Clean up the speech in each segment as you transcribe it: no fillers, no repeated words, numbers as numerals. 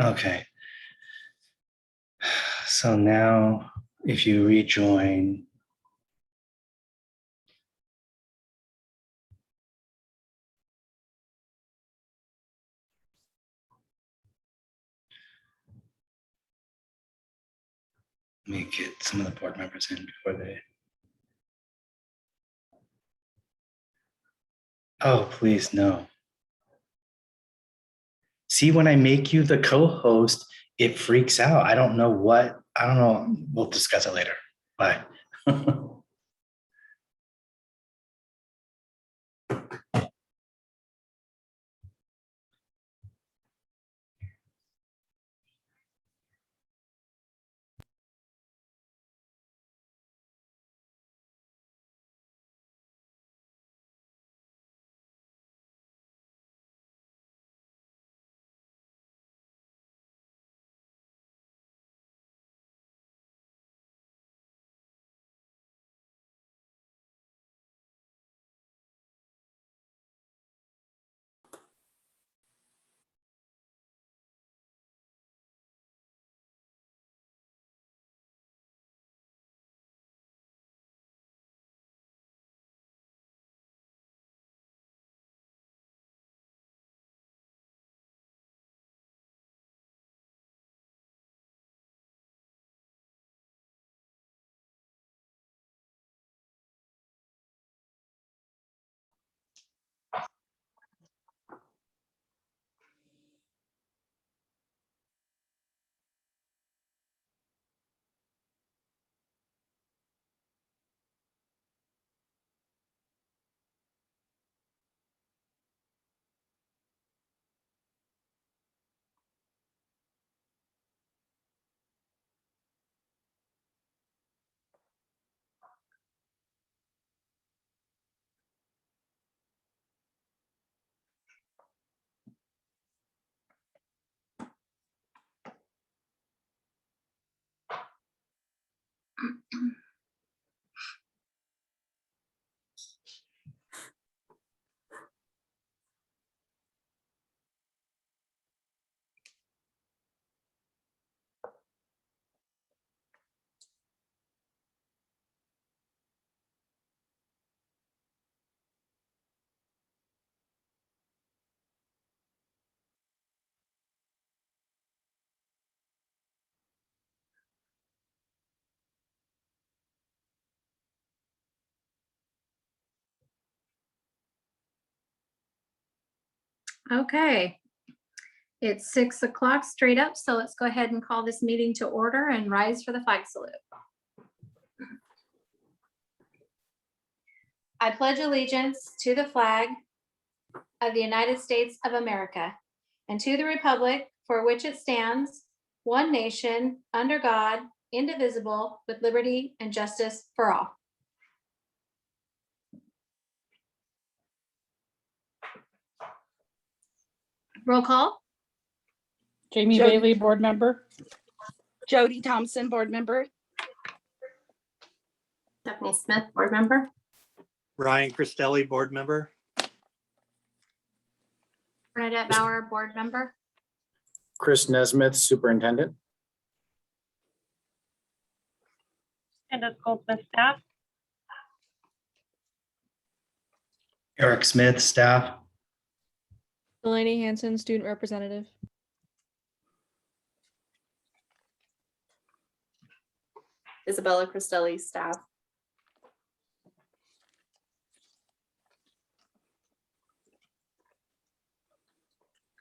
Okay. So now if you rejoin, let me get some of the board members in before they. Oh, please, no. See, when I make you the co-host, it freaks out. I don't know. We'll discuss it later. Bye. Okay, it's 6 o'clock straight up, so let's go ahead and call this meeting to order and rise for the flag salute. I pledge allegiance to the flag of the United States of America and to the republic for which it stands, one nation, under God, indivisible, with liberty and justice for all. Roll call. Jamie Jody. Bailey, board member. Jody Thompson, board member. Stephanie Smith, board member. Ryan Cristelli, board member. Bernadette Bauer, board member. Chris Nesmith, superintendent. Candace Goldsmith, staff. Eric Smith, staff. Delaney Hanson, student representative. Isabella Cristelli, staff.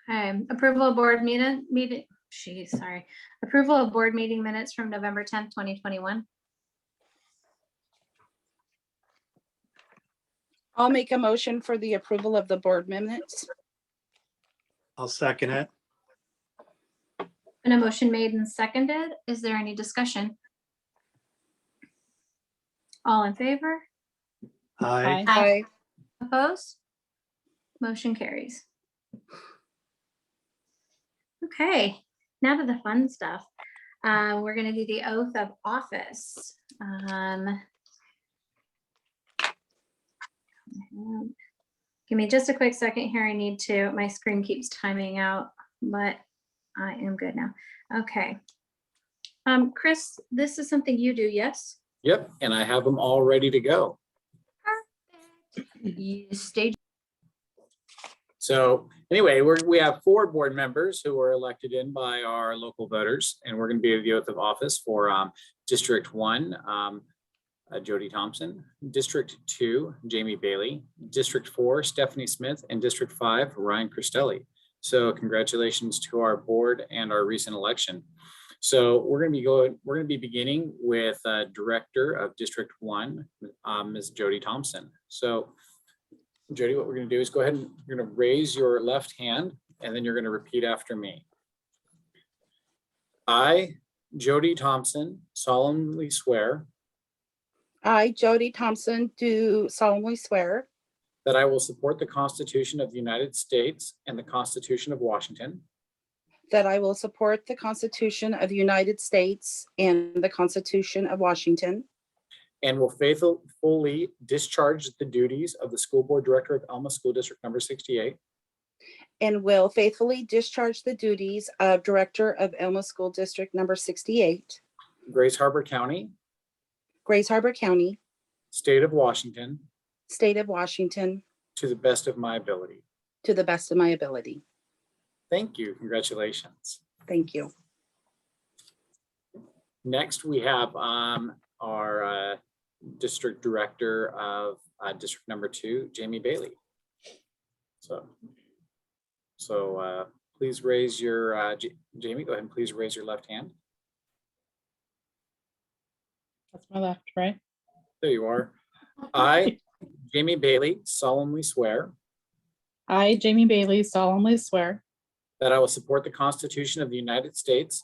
Okay, approval of board approval of board meeting minutes from November 10th, 2021. I'll make a motion for the approval of the board minutes. I'll second it. And a motion made and seconded. Is there any discussion? All in favor? Aye. Aye. Opposed? Motion carries. Okay, now to the fun stuff. We're going to do the oath of office. Give me just a quick second here. My screen keeps timing out, but I am good now. Okay. Chris, this is something you do, yes? Yep, and I have them all ready to go. You stage. So anyway, we have 4 board members who were elected in by our local voters, and we're going to be the oath of office for District 1, Jody Thompson, District 2, Jamie Bailey, District 4, Stephanie Smith, and District 5, Ryan Cristelli. So congratulations to our board and our recent election. So we're going to be beginning with Director of District 1, Ms. Jody Thompson. So Jody, what we're going to do is go ahead and you're going to raise your left hand, and then you're going to repeat after me. I, Jody Thompson, solemnly swear I, Jody Thompson, do solemnly swear that I will support the Constitution of the United States and the Constitution of Washington, that I will support the Constitution of the United States and the Constitution of Washington, and will faithfully discharge the duties of the School Board Director of Elma School District Number 68, and will faithfully discharge the duties of Director of Elma School District Number 68, Grace Harbor County, Grace Harbor County, State of Washington, State of Washington, to the best of my ability. to the best of my ability. Thank you. Congratulations. Thank you. Next, we have our District Director of District Number 2, Jamie Bailey. So please raise your, Jamie, go ahead and please raise your left hand. That's my left, right? There you are. I, Jamie Bailey, solemnly swear I, Jamie Bailey, solemnly swear that I will support the Constitution of the United States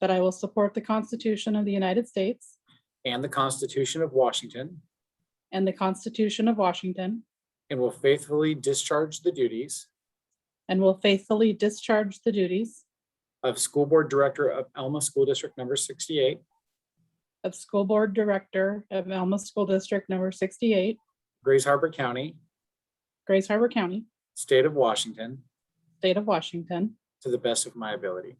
that I will support the Constitution of the United States and the Constitution of Washington, and the Constitution of Washington, and will faithfully discharge the duties and will faithfully discharge the duties of School Board Director of Elma School District Number 68, of School Board Director of Elma School District Number 68, Grace Harbor County, Grace Harbor County, State of Washington, State of Washington, to the best of my ability.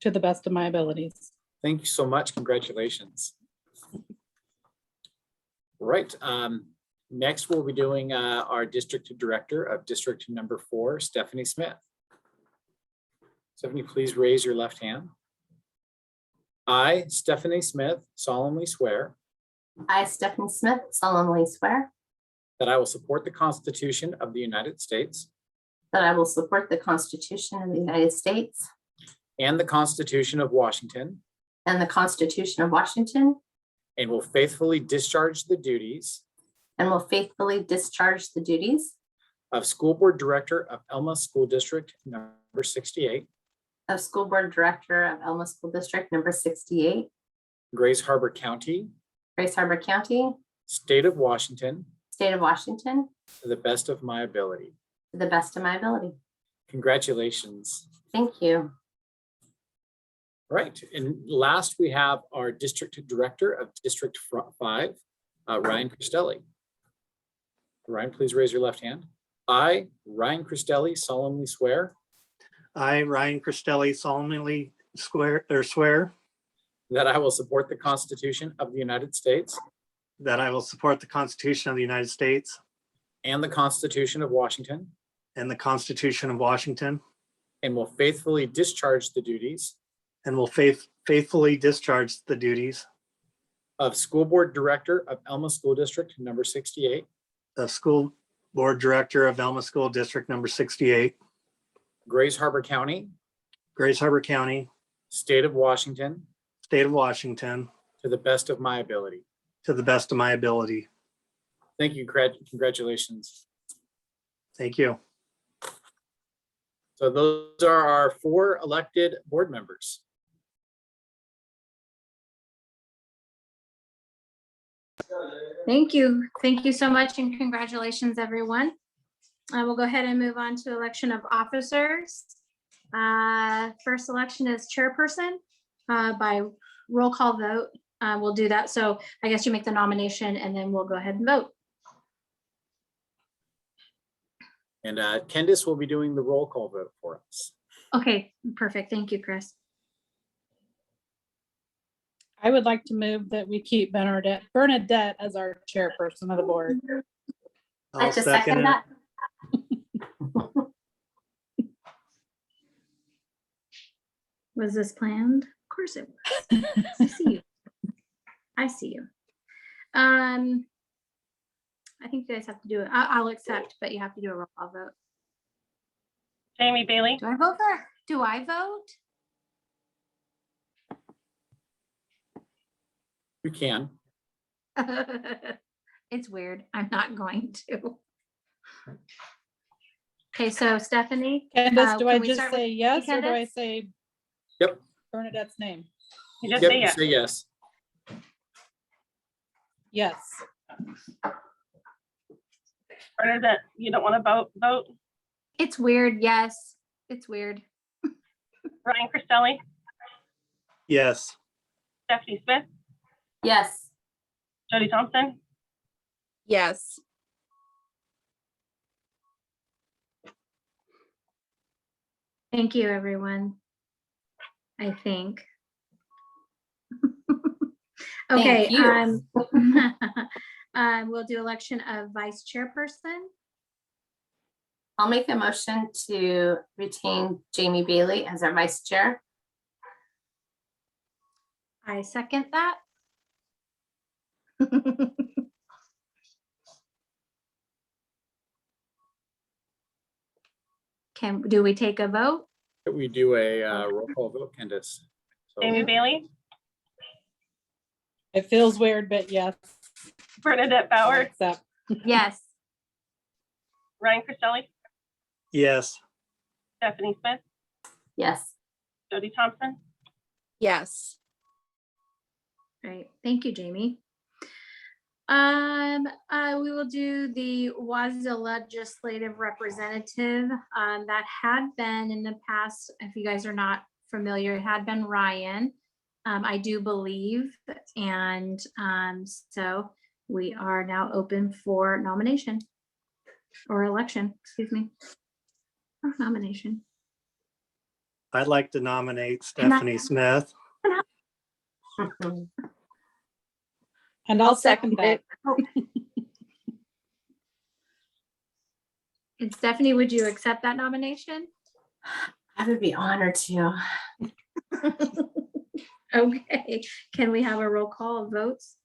to the best of my abilities. Thank you so much. Congratulations. Right. Next, we'll be doing our District Director of District Number 4, Stephanie Smith. Stephanie, please raise your left hand. I, Stephanie Smith, solemnly swear I, Stephanie Smith, solemnly swear that I will support the Constitution of the United States that I will support the Constitution of the United States and the Constitution of Washington, and the Constitution of Washington, and will faithfully discharge the duties and will faithfully discharge the duties of School Board Director of Elma School District Number 68, of School Board Director of Elma School District Number 68, Grace Harbor County, Grace Harbor County, State of Washington, State of Washington, to the best of my ability. to the best of my ability. Congratulations. Thank you. Right, and last we have our District Director of District 5, Ryan Cristelli. Ryan, please raise your left hand. I, Ryan Cristelli, solemnly swear I, Ryan Cristelli, solemnly swear that I will support the Constitution of the United States that I will support the Constitution of the United States and the Constitution of Washington, and the Constitution of Washington, and will faithfully discharge the duties and will faithfully discharge the duties of School Board Director of Elma School District Number 68, of School Board Director of Elma School District Number 68, Grace Harbor County, Grace Harbor County, State of Washington, State of Washington, to the best of my ability. to the best of my ability. Thank you. Congratulations. Thank you. So those are our 4 elected board members. Thank you. Thank you so much and congratulations, everyone. I will go ahead and move on to election of officers. First election is chairperson by roll call vote. We'll do that. So I guess you make the nomination and then we'll go ahead and vote. And Candace will be doing the roll call vote for us. Okay, perfect. Thank you, Chris. I would like to move that we keep Bernadette as our chairperson of the board. I'll Let's just second second it. that. Was this planned? Of course it was. I see you. I see you. I think you guys have to do it. I'll accept, but you have to do a roll call vote. Jamie Bailey, Do I vote for? Do I vote? You can. It's weird. I'm not going to. Okay, so Stephanie. Candace, do I can we just start with say you, yes or do I Candace? say Yep. Bernadette's name? you just Yep, say you yes. say yes. Yes. Bernadette, you don't want to vote? It's weird. Yes, it's weird. Ryan Christelli, Yes. Stephanie Smith, Yes. Jody Thompson, Yes. Thank you, everyone. I think. Okay. Thank you. We'll do election of vice chairperson. I'll make a motion to retain Jamie Bailey as our vice chair. I second that. Do we take a vote? We do a roll call vote, Candace. So, Jamie Bailey, It feels weird, but yes. Bernadette I'll Bauer, accept. Yes. Ryan Christelli, Yes. Stephanie Smith, Yes. Jody Thompson, Yes. Great. Thank you, Jamie. We will do the WASDA legislative representative. That had been in the past, if you guys are not familiar, it had been Ryan. I do believe, and so we are now open for nomination or election, excuse me. Or nomination. I'd like to nominate Can I- Stephanie Smith. And I'll second that. And Stephanie, would you accept that nomination? I would be honored to. Okay, can we have a roll call of votes?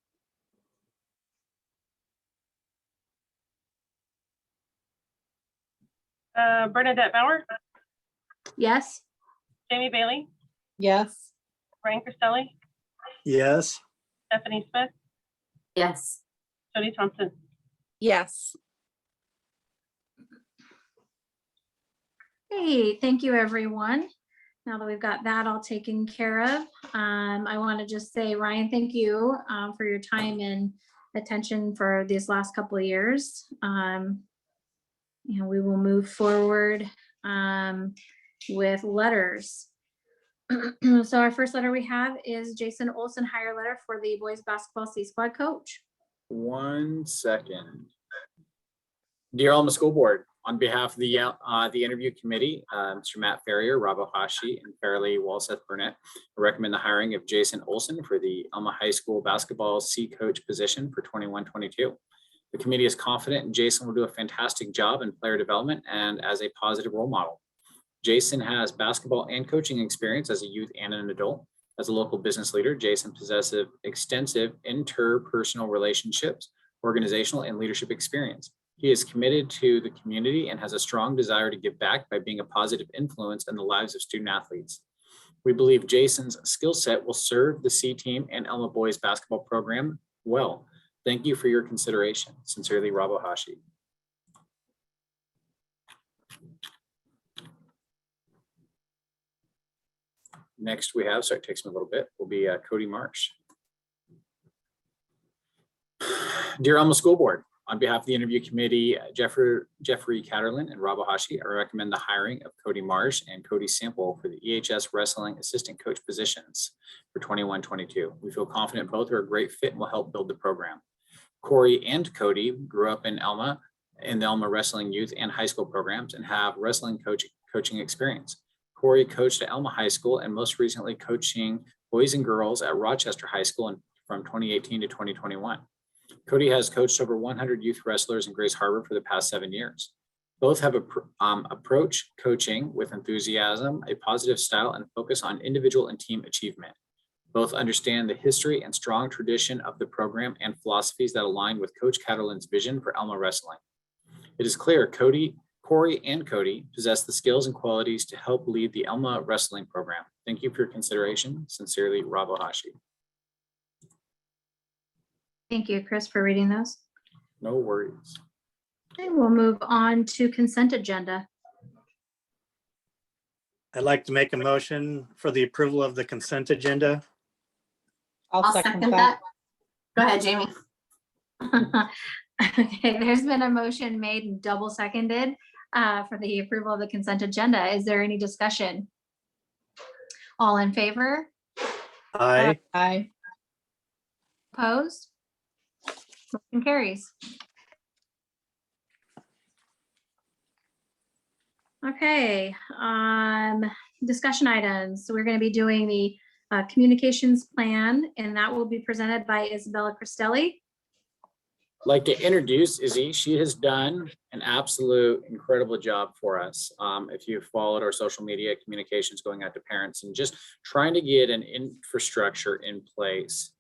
Bernadette Bauer, Yes? Jamie Bailey, Yes. Ryan Christelli, Yes. Stephanie Smith, Yes. Jody Thompson. Yes. Hey, thank you, everyone. Now that we've got that all taken care of, I want to just say, Ryan, thank you for your time and attention for these last couple of years. We will move forward with letters. So our first letter we have is Jason Olson, hire letter for the boys basketball C squad coach. 1 second. Dear Elma School Board, on behalf of the interview committee, Mr. Matt Ferrier, Rob Ohashi, and Fairleigh Walseth Burnett, I recommend the hiring of Jason Olson for the Elma High School basketball C coach position for 21-22. The committee is confident Jason will do a fantastic job in player development and as a positive role model. Jason has basketball and coaching experience as a youth and an adult. As a local business leader, Jason possesses extensive interpersonal relationships, organizational, and leadership experience. He is committed to the community and has a strong desire to give back by being a positive influence in the lives of student athletes. We believe Jason's skill set will serve the C team and Elma boys basketball program well. Thank you for your consideration. Sincerely, Rob Ohashi. Next we have, so it takes me a little bit, will be Cody Marsh. Dear Elma School Board, on behalf of the interview committee, Jeffrey Catterlin and Rob Ohashi, I recommend the hiring of Cody Marsh and Cody Sample for the EHS wrestling assistant coach positions for 21-22. We feel confident both are a great fit and will help build the program. Corey and Cody grew up in the Elma wrestling youth and high school programs and have wrestling coaching experience. Corey coached at Elma High School and most recently coaching boys and girls at Rochester High School from 2018 to 2021. Cody has coached over 100 youth wrestlers in Grace Harbor for the past 7 years. Both have approach coaching with enthusiasm, a positive style, and focus on individual and team achievement. Both understand the history and strong tradition of the program and philosophies that align with Coach Catalan's vision for Elma Wrestling. It is clear Corey and Cody possess the skills and qualities to help lead the Elma Wrestling program. Thank you for your consideration. Sincerely, Rob Ohashi. Thank you, Chris, for reading those. No worries. Okay, we'll move on to consent agenda. I'd like to make a motion for the approval of the consent agenda. I'll second that. Go ahead, Jamie. Okay, there's been a motion made and double seconded for the approval of the consent agenda. Is there any discussion? All in favor? Aye. Aye. Opposed? Motion carries. Okay, discussion items. So we're going to be doing the communications plan, and that will be presented by Isabella Cristelli. I'd like to introduce Izzy. She has done an absolute incredible job for us. If you've followed our social media communications going out to parents and just trying to get an infrastructure in place.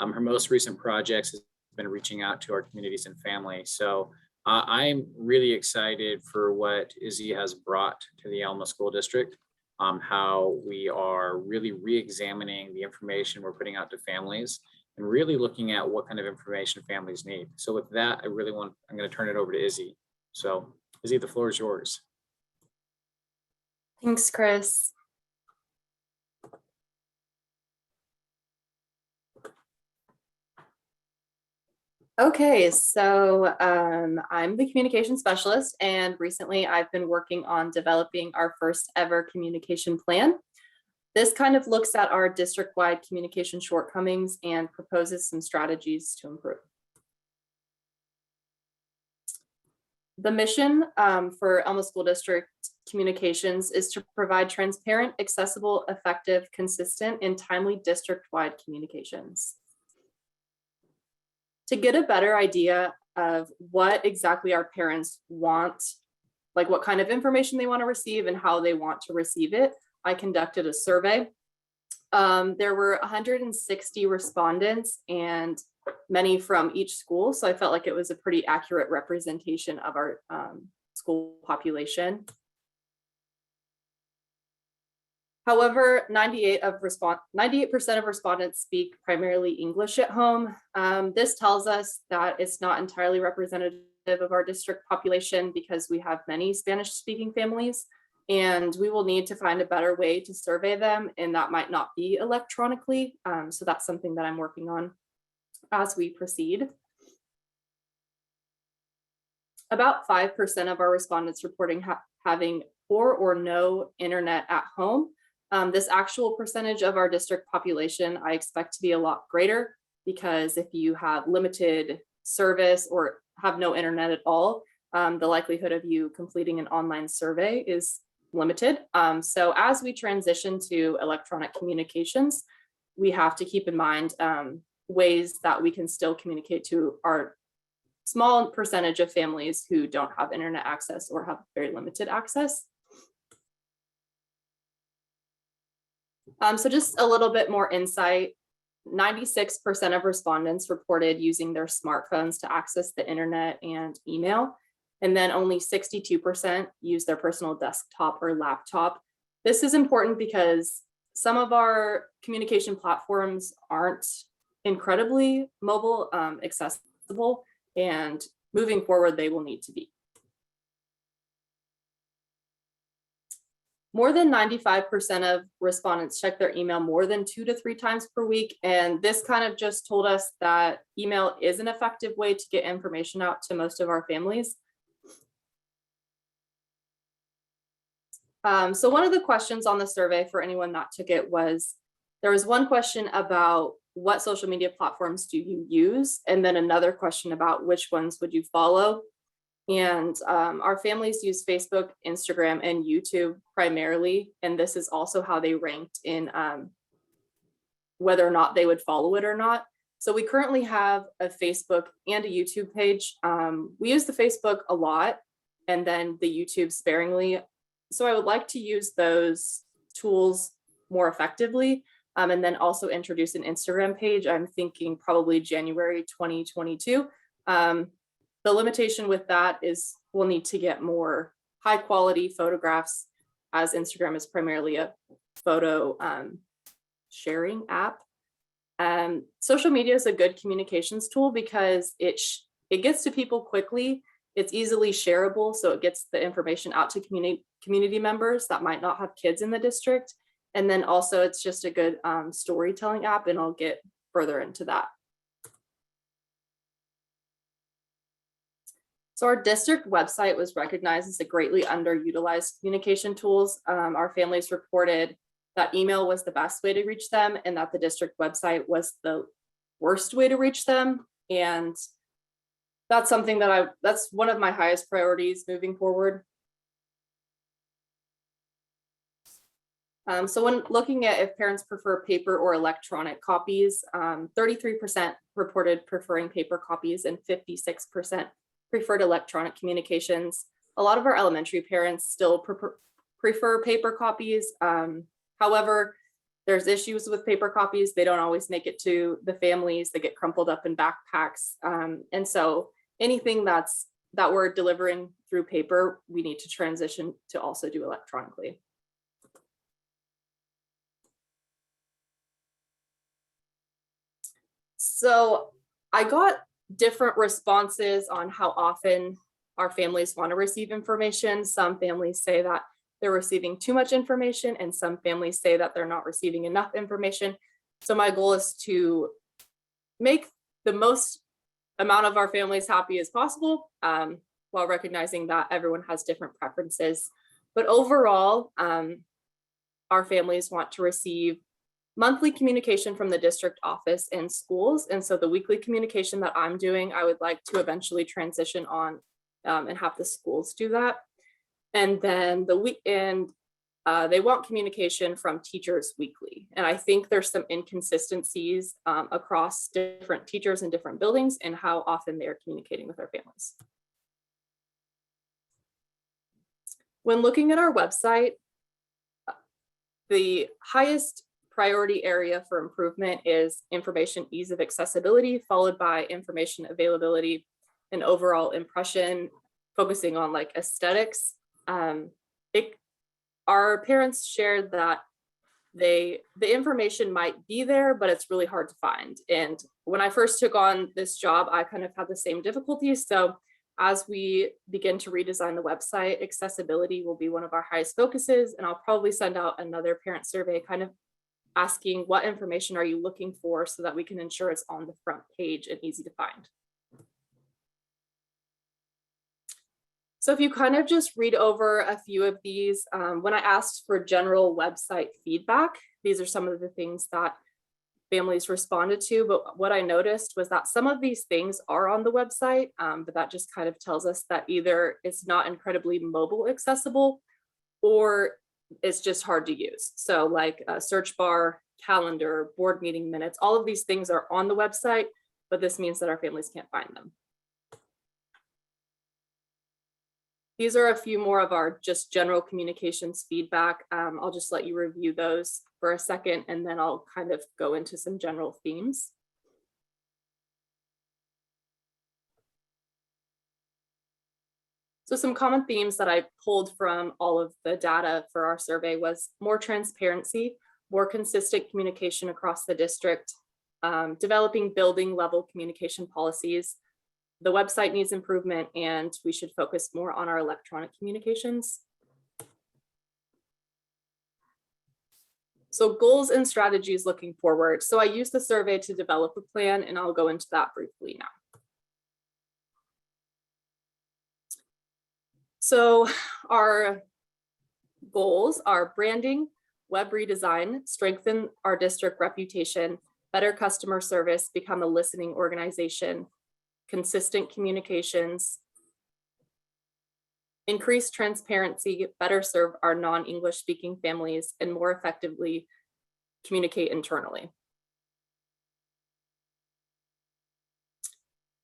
Her most recent projects has been reaching out to our communities and families. So I'm really excited for what Izzy has brought to the Elma School District, how we are really re-examining the information we're putting out to families and really looking at what kind of information families need. So with that, I'm going to turn it over to Izzy. So Izzy, the floor is yours. Thanks, Chris. Okay, so I'm the communication specialist, and recently I've been working on developing our first ever communication plan. This kind of looks at our district-wide communication shortcomings and proposes some strategies to improve. The mission for Elma School District Communications is to provide transparent, accessible, effective, consistent, and timely district-wide communications. To get a better idea of what exactly our parents want, like what kind of information they want to receive and how they want to receive it, I conducted a survey. There were 160 respondents and many from each school. So I felt like it was a pretty accurate representation of our school population. However, 98% of respondents speak primarily English at home. This tells us that it's not entirely representative of our district population because we have many Spanish-speaking families, and we will need to find a better way to survey them, and that might not be electronically. So that's something that I'm working on as we proceed. About 5% of our respondents reporting having poor or no internet at home. This actual percentage of our district population, I expect to be a lot greater, because if you have limited service or have no internet at all, the likelihood of you completing an online survey is limited. So as we transition to electronic communications, we have to keep in mind ways that we can still communicate to our small percentage of families who don't have internet access or have very limited access. So just a little bit more insight. 96% of respondents reported using their smartphones to access the internet and email. And then only 62% use their personal desktop or laptop. This is important because some of our communication platforms aren't incredibly mobile accessible, and moving forward, they will need to be. More than 95% of respondents check their email more than 2 to 3 times per week. And this kind of just told us that email is an effective way to get information out to most of our families. So one of the questions on the survey for anyone that took it was, there was one question about what social media platforms do you use? And then another question about which ones would you follow? And our families use Facebook, Instagram, and YouTube primarily. And this is also how they ranked in whether or not they would follow it or not. So we currently have a Facebook and a YouTube page. We use the Facebook a lot and then the YouTube sparingly. So I would like to use those tools more effectively, and then also introduce an Instagram page. I'm thinking probably January 2022. The limitation with that is we'll need to get more high quality photographs, as Instagram is primarily a photo sharing app. Social media is a good communications tool because it gets to people quickly. It's easily shareable, so it gets the information out to community members that might not have kids in the district. And then also it's just a good storytelling app, and I'll get further into that. So our district website was recognized as a greatly underutilized communication tools. Our families reported that email was the best way to reach them and that the district website was the worst way to reach them. And that's something that that's one of my highest priorities moving forward. So when looking at if parents prefer paper or electronic copies, 33% reported preferring paper copies and 56% preferred electronic communications. A lot of our elementary parents still prefer paper copies. However, there's issues with paper copies. They don't always make it to the families. They get crumpled up in backpacks. And so anything that we're delivering through paper, we need to transition to also do electronically. So I got different responses on how often our families want to receive information. Some families say that they're receiving too much information, and some families say that they're not receiving enough information. So my goal is to make the most amount of our families happy as possible, while recognizing that everyone has different preferences. But overall, our families want to receive monthly communication from the district office and schools. And so the weekly communication that I'm doing, I would like to eventually transition on and have the schools do that. And then they want communication from teachers weekly. And I think there's some inconsistencies across different teachers in different buildings and how often they're communicating with our families. When looking at our website, the highest priority area for improvement is information ease of accessibility, followed by information availability and overall impression, focusing on like aesthetics. Our parents shared that the information might be there, but it's really hard to find. And when I first took on this job, I kind of had the same difficulties. So as we begin to redesign the website, accessibility will be one of our highest focuses. And I'll probably send out another parent survey kind of asking what information are you looking for so that we can ensure it's on the front page and easy to find. So if you kind of just read over a few of these, when I asked for general website feedback, these are some of the things that families responded to. But what I noticed was that some of these things are on the website, but that just kind of tells us that either it's not incredibly mobile accessible or it's just hard to use. So like a search bar, calendar, board meeting minutes, all of these things are on the website, but this means that our families can't find them. These are a few more of our just general communications feedback. I'll just let you review those for a second, and then I'll kind of go into some general themes. So some common themes that I pulled from all of the data for our survey was more transparency, more consistent communication across the district, developing building level communication policies. The website needs improvement, and we should focus more on our electronic communications. So goals and strategies looking forward. So I used the survey to develop a plan, and I'll go into that briefly now. So our goals are branding, web redesign, strengthen our district reputation, better customer service, become a listening organization, consistent communications, increase transparency, better serve our non-English speaking families, and more effectively communicate internally.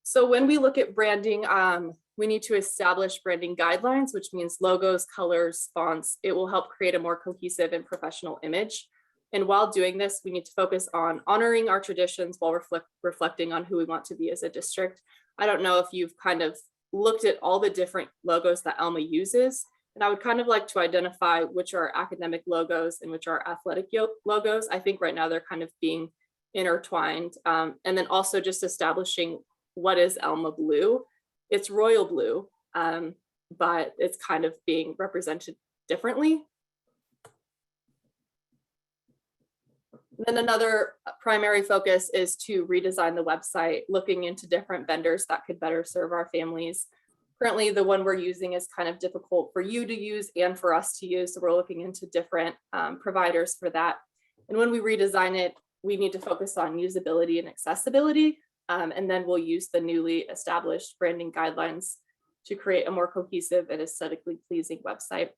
So when we look at branding, we need to establish branding guidelines, which means logos, colors, fonts. It will help create a more cohesive and professional image. And while doing this, we need to focus on honoring our traditions while reflecting on who we want to be as a district. I don't know if you've kind of looked at all the different logos that Elma uses, and I would kind of like to identify which are academic logos and which are athletic logos. I think right now they're kind of being intertwined. And then also just establishing what is Elma blue. It's royal blue, but it's kind of being represented differently. Then another primary focus is to redesign the website, looking into different vendors that could better serve our families. Currently, the one we're using is kind of difficult for you to use and for us to use. So we're looking into different providers for that. And when we redesign it, we need to focus on usability and accessibility. And then we'll use the newly established branding guidelines to create a more cohesive and aesthetically pleasing website.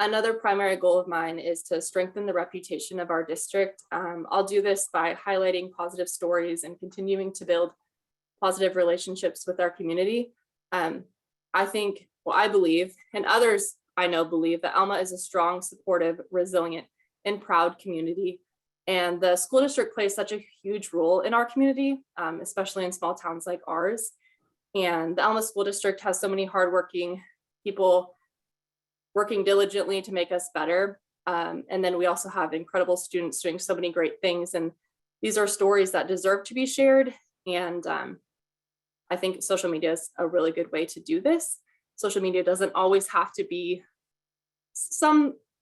Another primary goal of mine is to strengthen the reputation of our district. I'll do this by highlighting positive stories and continuing to build positive relationships with our community. I think, well, I believe, and others I know believe, that Elma is a strong, supportive, resilient, and proud community. And the school district plays such a huge role in our community, especially in small towns like ours. And the Elma School District has so many hardworking people working diligently to make us better. And then we also have incredible students doing so many great things. And these are stories that deserve to be shared. And I think social media is a really good way to do this. Social media doesn't always have to be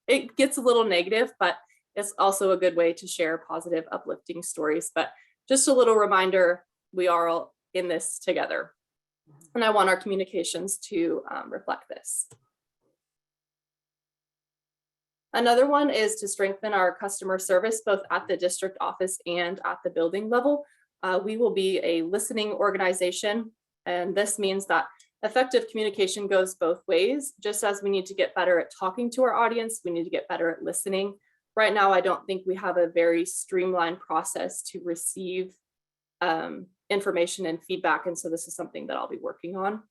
it gets a little negative, but it's also a good way to share positive, uplifting stories. But just a little reminder, we are all in this together. And I want our communications to reflect this. Another one is to strengthen our customer service, both at the district office and at the building level. We will be a listening organization, and this means that effective communication goes both ways. Just as we need to get better at talking to our audience, we need to get better at listening. Right now, I don't think we have a very streamlined process to receive information and feedback, and so this is something that I'll be working on.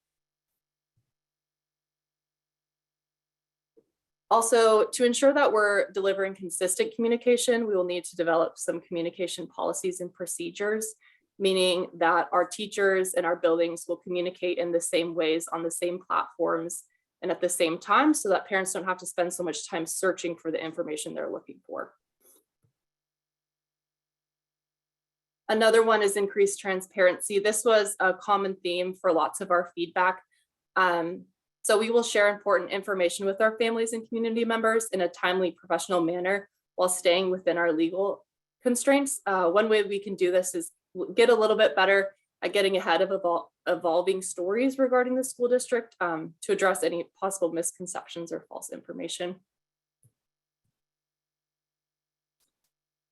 Also, to ensure that we're delivering consistent communication, we will need to develop some communication policies and procedures, meaning that our teachers and our buildings will communicate in the same ways on the same platforms and at the same time, so that parents don't have to spend so much time searching for the information they're looking for. Another one is increased transparency. This was a common theme for lots of our feedback. So we will share important information with our families and community members in a timely, professional manner while staying within our legal constraints. One way we can do this is get a little bit better at getting ahead of evolving stories regarding the school district to address any possible misconceptions or false information.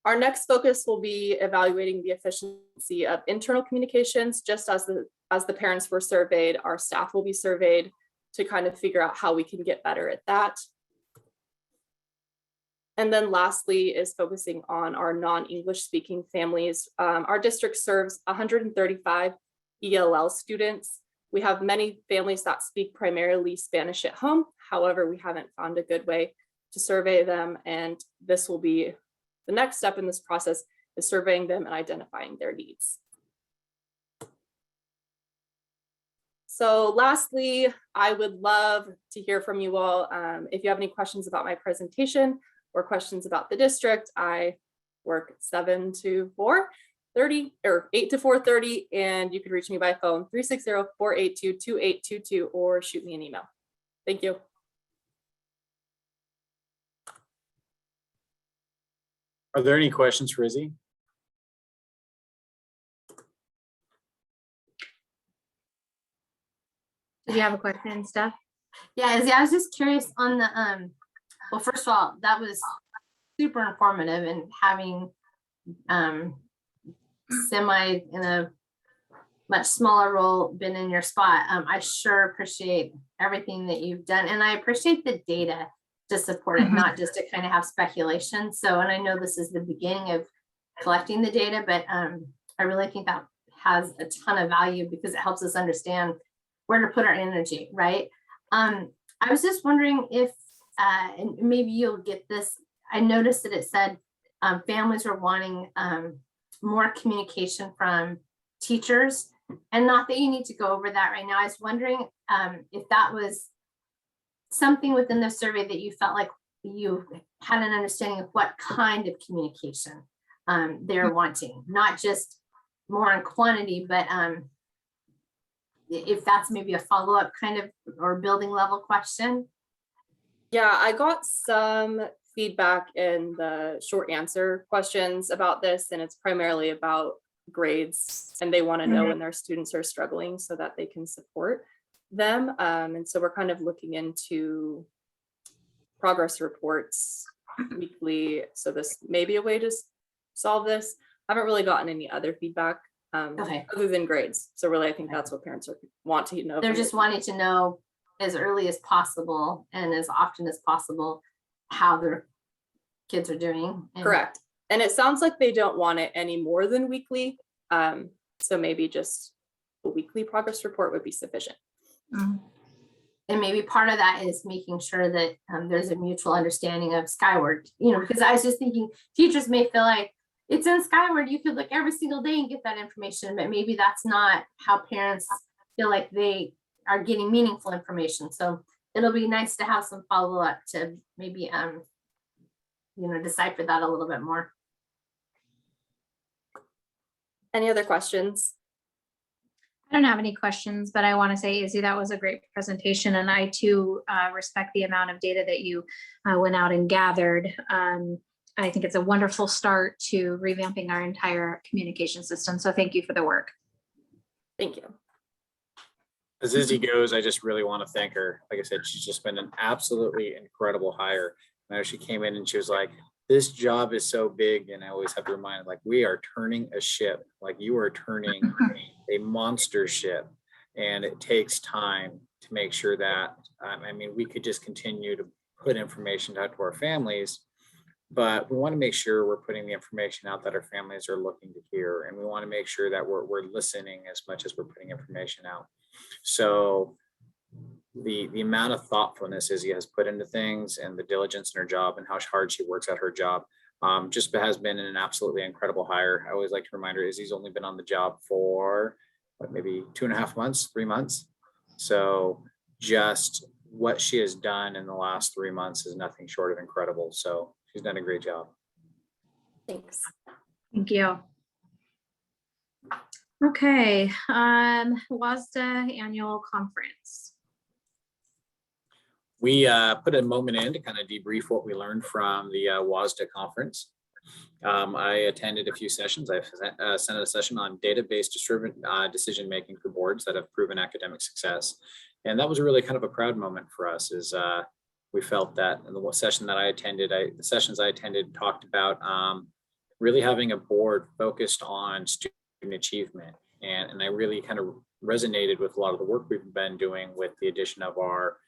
Our next focus will be evaluating the efficiency of internal communications. Just as the parents were surveyed, our staff will be surveyed to kind of figure out how we can get better at that. And then lastly is focusing on our non-English speaking families. Our district serves 135 ELL students. We have many families that speak primarily Spanish at home. However, we haven't found a good way to survey them, and this will be the next step in this process, is surveying them and identifying their needs. So lastly, I would love to hear from you all. If you have any questions about my presentation or questions about the district, I work 7 to 4:30 or 8 to 4:30, and you can reach me by phone 360-482-2822 or shoot me an email. Thank you. Are there any questions for Izzy? Did you have a question, Steph? Yeah, Izzy, I was just curious on the, well, first of all, that was super informative, and having semi in a much smaller role been in your spot. I sure appreciate everything that you've done, and I appreciate the data to support it, not just to kind of have speculation. So, and I know this is the beginning of collecting the data, but I really think that has a ton of value because it helps us understand where to put our energy, right? I was just wondering if, and maybe you'll get this, I noticed that it said families are wanting more communication from teachers, and not that you need to go over that right now. I was wondering if that was something within the survey that you felt like you had an understanding of what kind of communication they're wanting, not just more in quantity, but if that's maybe a follow-up kind of or building level question. Yeah, I got some feedback in the short answer questions about this, and it's primarily about grades, and they want to know when their students are struggling so that they can support them. And so we're kind of looking into progress reports weekly. So this may be a way to solve this. I haven't really gotten any other feedback Okay. other than grades. So really, I think that's what parents want to know. They're from just the- wanting to know as early as possible and as often as possible how their kids are doing. And Correct. And it sounds like they don't want it any more than weekly. So maybe just a weekly progress report would be sufficient. And maybe part of that is making sure that there's a mutual understanding of Skyward, because I was just thinking teachers may feel like it's in Skyward, you could look every single day and get that information, but maybe that's not how parents feel like they are getting meaningful information. So it'll be nice to have some follow-up to maybe, decipher that a little bit more. Any other questions? I don't have any questions, but I want to say, Izzy, that was a great presentation. And I too respect the amount of data that you went out and gathered. I think it's a wonderful start to revamping our entire communication system. So thank you for the work. Thank you. As Izzy goes, I just really want to thank her. Like I said, she's just been an absolutely incredible hire. I know she came in and she was like, this job is so big. And I always have to remind, like, we are turning a ship, like you are turning a monster ship. And it takes time to make sure that, we could just continue to put information out to our families, but we want to make sure we're putting the information out that our families are looking to hear. And we want to make sure that we're listening as much as we're putting information out. So the amount of thoughtfulness Izzy has put into things and the diligence in her job and how hard she works at her job just has been an absolutely incredible hire. I always like to remind her Izzy's only been on the job for maybe 2.5 months, 3 months. So just what she has done in the last 3 months is nothing short of incredible. So she's done a great job. Thanks. Thank you. Okay, WASDA Annual Conference. We put a moment in to kind of debrief what we learned from the WASDA conference. I attended a few sessions. I sent a session on database decision-making for boards that have proven academic success. And that was really kind of a proud moment for us is we felt that in the session that I attended, the sessions I attended talked about really having a board focused on student achievement. And I really kind of resonated with a lot of the work we've been doing with the addition of our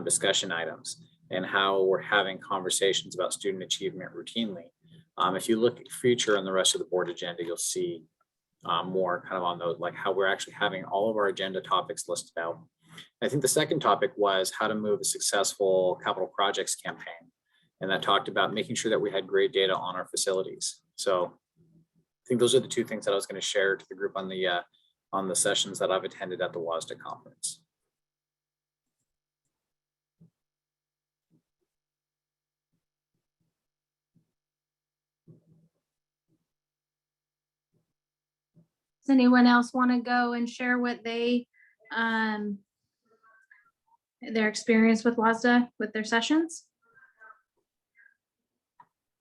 discussion items and how we're having conversations about student achievement routinely. If you look at future on the rest of the board agenda, you'll see more kind of on those, like how we're actually having all of our agenda topics listed out. I think the second topic was how to move a successful capital projects campaign. And that talked about making sure that we had great data on our facilities. So I think those are the two things that I was going to share to the group on the sessions that I've attended at the WASDA conference. Does anyone else want to go and share what their experience with WASDA with their sessions?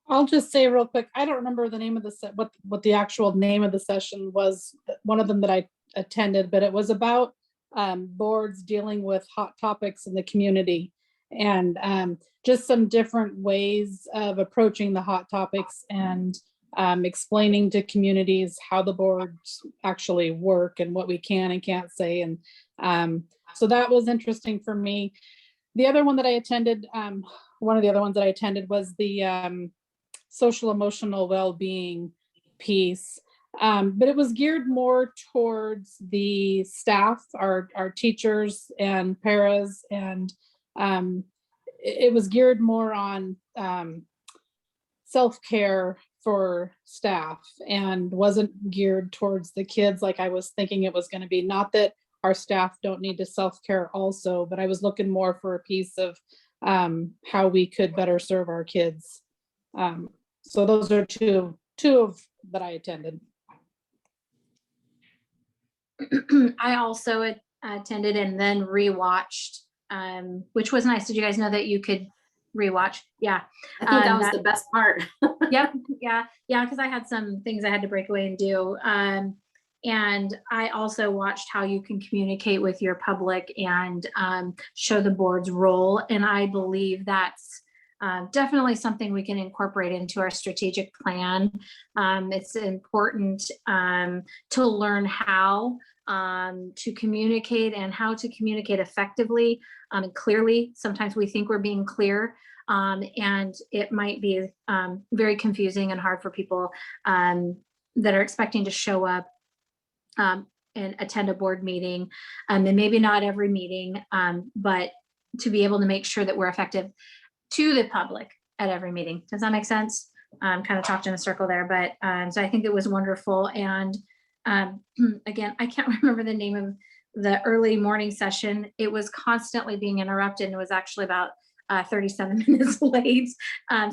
I'll just say real quick, I don't remember the name of what the actual name of the session was, one of them that I attended, but it was about boards dealing with hot topics in the community and just some different ways of approaching the hot topics and explaining to communities how the boards actually work and what we can and can't say. And so that was interesting for me. The other one that I attended, one of the other ones that I attended was the social emotional well-being piece. But it was geared more towards the staff, our teachers and paras, and it was geared more on self-care for staff and wasn't geared towards the kids like I was thinking it was going to be. Not that our staff don't need to self-care also, but I was looking more for a piece of how we could better serve our kids. So those are two of that I attended. I also attended and then rewatched, which was nice. Did you guys know that you could rewatch? Yeah. I think that was the best part. Yep. Yeah. Because I had some things I had to break away and do. And I also watched how you can communicate with your public and show the board's role. And I believe that's definitely something we can incorporate into our strategic plan. It's important to learn how to communicate and how to communicate effectively and clearly. Sometimes we think we're being clear, and it might be very confusing and hard for people that are expecting to show up and attend a board meeting, and maybe not every meeting, but to be able to make sure that we're effective to the public at every meeting. Does that make sense? Kind of talked in a circle there, but so I think it was wonderful. And again, I can't remember the name of the early morning session. It was constantly being interrupted and it was actually about 37 minutes late.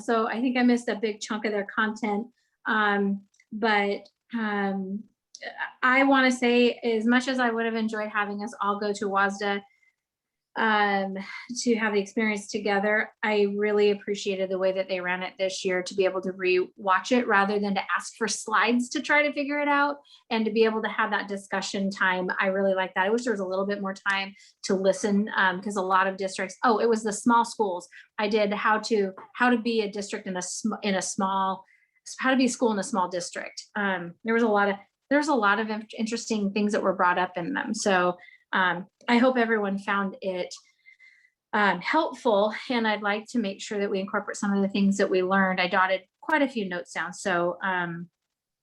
So I think I missed a big chunk of their content. But I want to say, as much as I would have enjoyed having us all go to WASDA to have the experience together, I really appreciated the way that they ran it this year, to be able to re-watch it rather than to ask for slides to try to figure it out, and to be able to have that discussion time. I really like that. I wish there was a little bit more time to listen, because a lot of districts, it was the small schools. I did how to be a district how to be a school in a small district. There's a lot of interesting things that were brought up in them. So I hope everyone found it helpful, and I'd like to make sure that we incorporate some of the things that we learned. I dotted quite a few notes down, so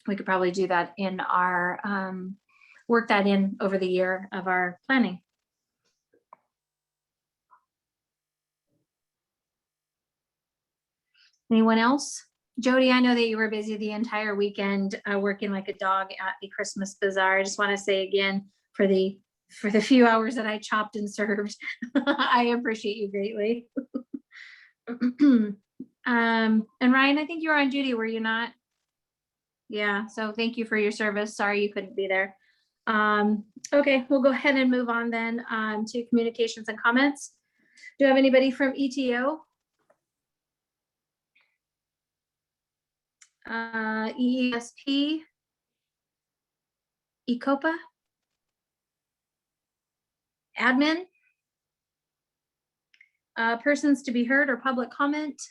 we could probably do that in our, work that in over the year of our planning. Anyone else? Jody, I know that you were busy the entire weekend working like a dog at the Christmas bazaar. I just want to say again, for the few hours that I chopped and served, I appreciate you greatly. And Ryan, I think you were on duty, were you not? Yeah, so thank you for your service. Sorry you couldn't be there. Okay, we'll go ahead and move on then to communications and comments. Do you have anybody from ETO? EESP, ECOPA, admin, persons to be heard or public comment.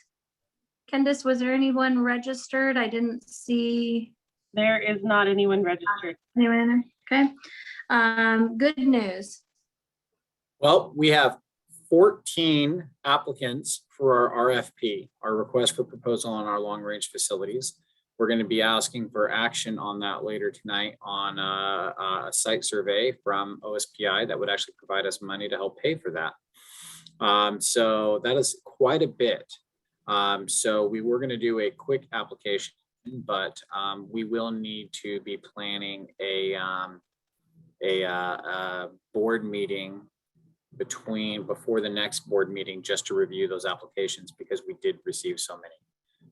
Candace, was there anyone registered? I didn't see. There is not anyone registered. Anyone in there? Okay. Good news. Well, we have 14 applicants for our RFP, our request for proposal on our long-range facilities. We're going to be asking for action on that later tonight on a site survey from OSPI that would actually provide us money to help pay for that. So that is quite a bit. So we were going to do a quick application, but we will need to be planning a board meeting before the next board meeting, just to review those applications, because we did receive so many.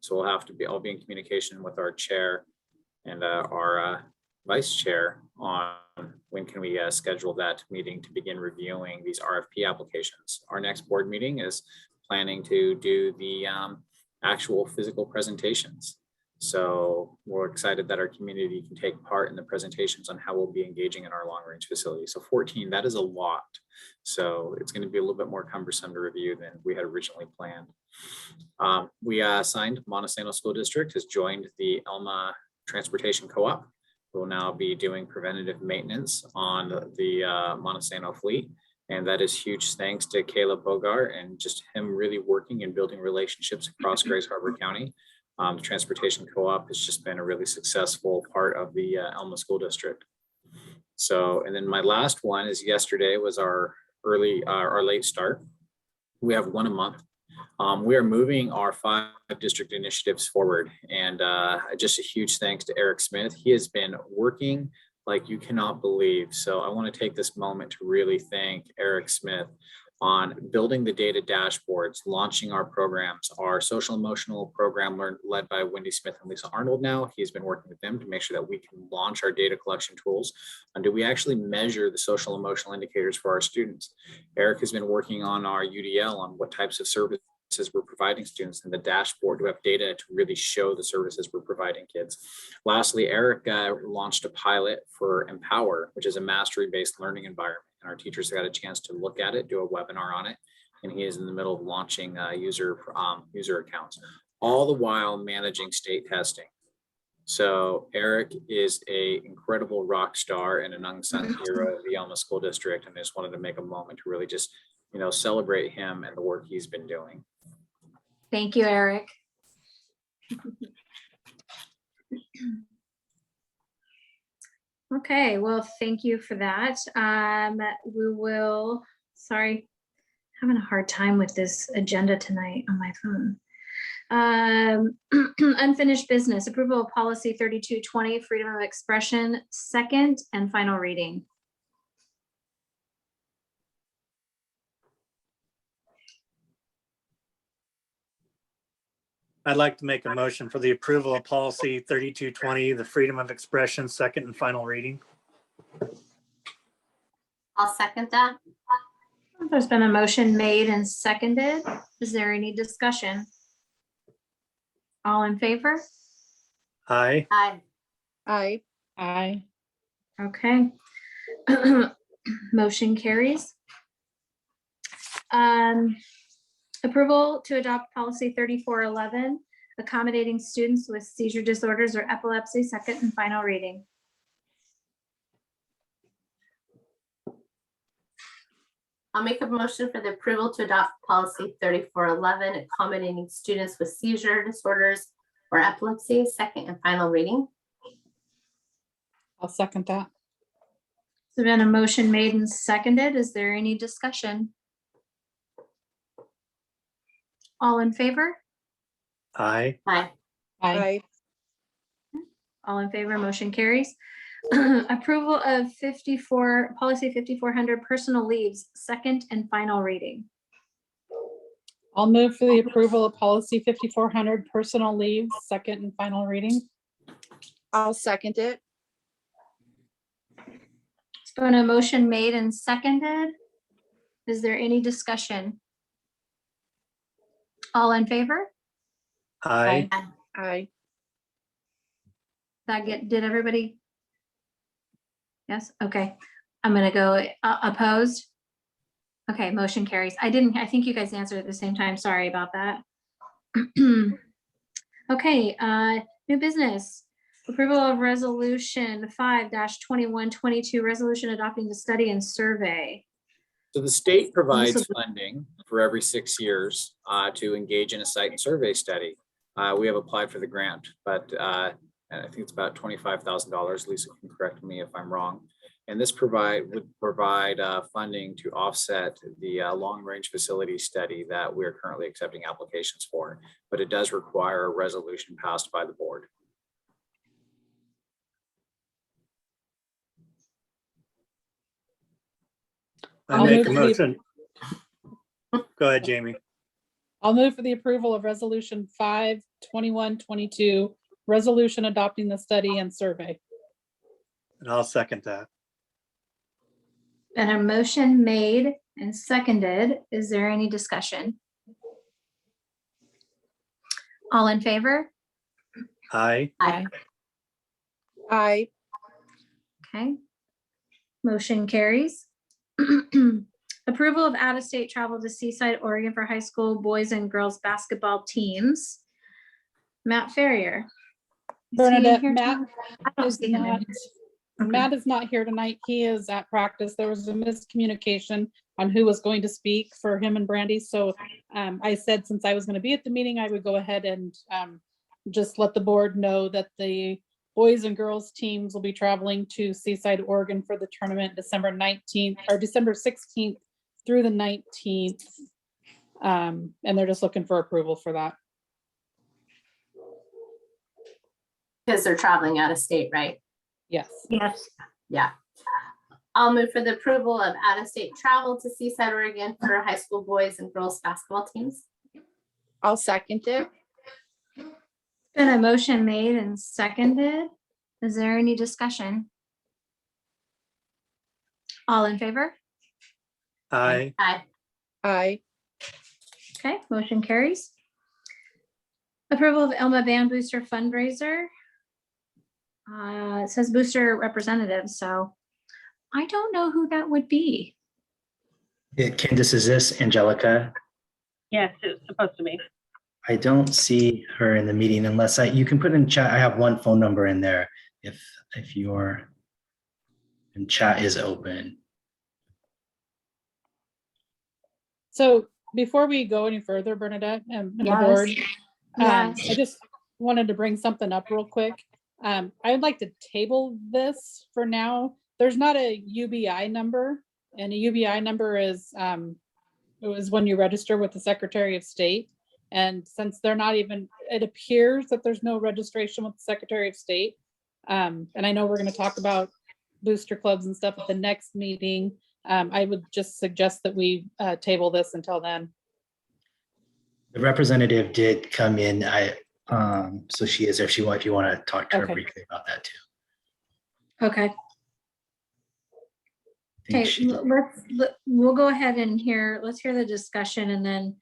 So I'll be in communication with our chair and our vice chair on when can we schedule that meeting to begin reviewing these RFP applications. Our next board meeting is planning to do the actual physical presentations. So we're excited that our community can take part in the presentations on how we'll be engaging in our long range facility. So 14, that is a lot. So it's going to be a little bit more cumbersome to review than we had originally planned. We signed Montesano School District has joined the Elma Transportation Co-op. We'll now be doing preventative maintenance on the Montesano fleet. And that is huge thanks to Caleb Bogart and just him really working and building relationships across Grace Harbor County. The Transportation Co-op has just been a really successful part of the Elma School District. So, and then my last one is yesterday was our late start. We have one a month. We are moving our 5 district initiatives forward, and just a huge thanks to Eric Smith. He has been working like you cannot believe. So I want to take this moment to really thank Eric Smith on building the data dashboards, launching our programs, our social emotional program led by Wendy Smith and Lisa Arnold now. He's been working with them to make sure that we can launch our data collection tools. And do we actually measure the social emotional indicators for our students? Eric has been working on our UDL on what types of services we're providing students in the dashboard to have data to really show the services we're providing kids. Lastly, Eric launched a pilot for Empower, which is a mastery-based learning environment. And our teachers got a chance to look at it, do a webinar on it, and he is in the middle of launching user accounts, all the while managing state testing. So Eric is an incredible rock star and an unsung hero of the Elma School District, and I just wanted to make a moment to really just, celebrate him and the work he's been doing. Thank you, Eric. Okay, well, thank you for that. We will, sorry, having a hard time with this agenda tonight on my phone. Unfinished business, approval of policy 3220, freedom of expression, second and final reading. I'd like to make a motion for the approval of policy 3220, the freedom of expression, second and final reading. I'll second that. There's been a motion made and seconded. Is there any discussion? All in favor? Aye. Aye. Aye. Aye. Okay. Motion carries. Approval to adopt policy 3411, accommodating students with seizure disorders or epilepsy, second and final reading. I'll make a motion for the approval to adopt policy 3411, accommodating students with seizure disorders or epilepsy, second and final reading. I'll second that. There's been a motion made and seconded. Is there any discussion? All in favor? Aye. Aye. Aye. All in favor, motion carries. Approval of policy 5400, personal leaves, second and final reading. I'll move for the approval of policy 5400, personal leaves, second and final reading. I'll second it. It's been a motion made and seconded. Is there any discussion? All in favor? Aye. Aye. Did everybody? Yes, okay. I'm gonna go opposed. Okay, motion carries. I think you guys answered at the same time. Sorry about that. Okay, new business. Approval of resolution 5-2122, resolution adopting the study and survey. So the state provides funding for every 6 years to engage in a site and survey study. We have applied for the grant, but I think it's about $25,000. Lisa can correct me if I'm wrong. And this would provide funding to offset the long-range facility study that we're currently accepting applications for, but it does require a resolution passed by the board. I make a motion. Go ahead, Jamie. I'll move for the approval of resolution 5-2122, resolution adopting the study and survey. And I'll second that. Been a motion made and seconded. Is there any discussion? All in favor? Aye. Aye. Aye. Okay. Motion carries. Approval of out-of-state travel to Seaside, Oregon for high school boys and girls basketball teams. Matt Ferrier. Is he in Bernadette, here Matt tonight? I don't is see him in not, here. Okay. Matt is not here tonight. He is at practice. There was a miscommunication on who was going to speak for him and Brandy. So I said, since I was going to be at the meeting, I would go ahead and just let the board know that the boys and girls teams will be traveling to Seaside, Oregon for the tournament December 19th or December 16th through the 19th. And they're just looking for approval for that. Because they're traveling out of state, right? Yes. Yes. Yeah. I'll move for the approval of out-of-state travel to Seaside, Oregon for high school boys and girls basketball teams. I'll second it. Been a motion made and seconded. Is there any discussion? All in favor? Aye. Aye. Aye. Okay, motion carries. Approval of Elma Band Booster fundraiser. It says booster representative, so I don't know who that would be. Candace, is this Angelica? Yes, it's supposed to be. I don't see her in the meeting unless you can put in chat. I have one phone number in there if your and chat is open. So before we go any further, Bernadette and the Yes. board, Yes. I just wanted to bring something up real quick. I'd like to table this for now. There's not a UBI number, and a UBI number is it was when you register with the Secretary of State. And since they're not even, it appears that there's no registration with the Secretary of State. And I know we're going to talk about booster clubs and stuff at the next meeting. I would just suggest that we table this until then. The representative did come in. So she is there if you want to talk to her Okay. briefly about that too. Okay, I think okay, we'll go ahead and let's hear the discussion and then